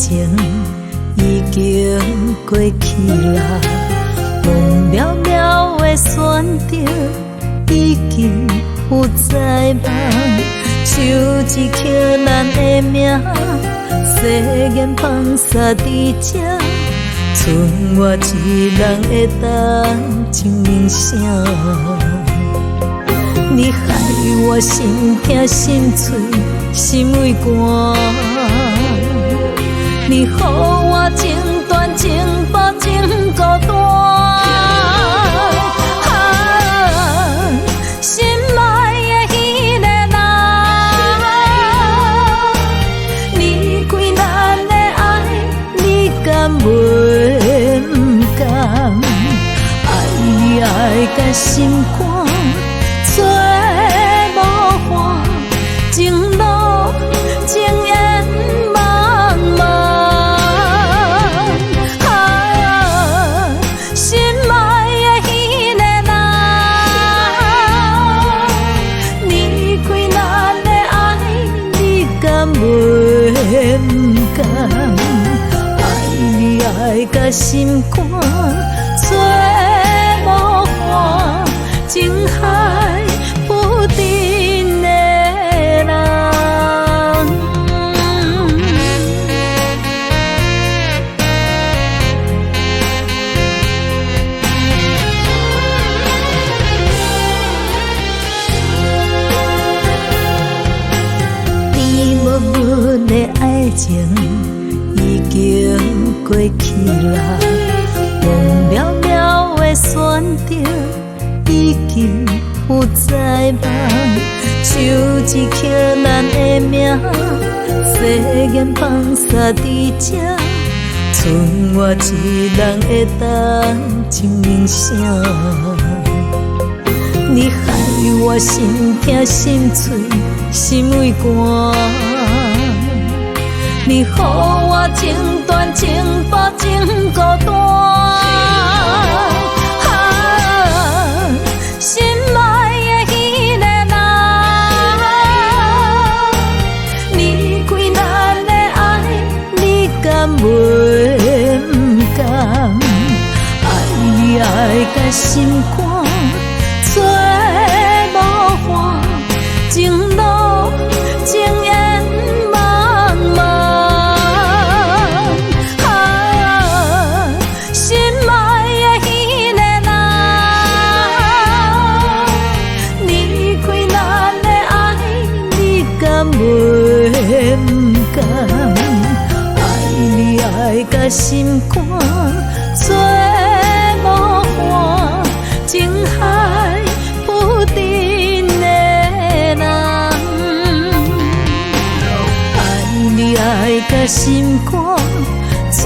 情已经过去啦，梦渺渺的选择已经不再梦，手一刻咱的名，誓言放下伫这，剩我一人会当证明啥？你害我心痛心碎心为寒，你予我情断情薄情孤单，心爱的迄个人，离开咱的爱，你敢袂不甘？爱你爱到心肝做无伴，情路情缘茫茫。心爱的迄个人，离开咱的爱，你敢袂不甘？爱你爱到心肝做无伴，情海不定的人。甜蜜蜜的爱情已经过去啦，梦渺渺的选择已经不再梦，手一刻咱的名，誓言放下伫这，剩我一人会当证明啥？你害我心痛心碎心为寒，你予我情断情薄情孤单。心爱的迄个人，离开咱的爱，你敢袂不甘？爱你爱到心肝做无伴，情路情缘茫茫。心爱的迄个人，离开咱的爱，你敢袂不甘？爱你爱到心肝做无伴，情海不定的人。爱你爱到心肝做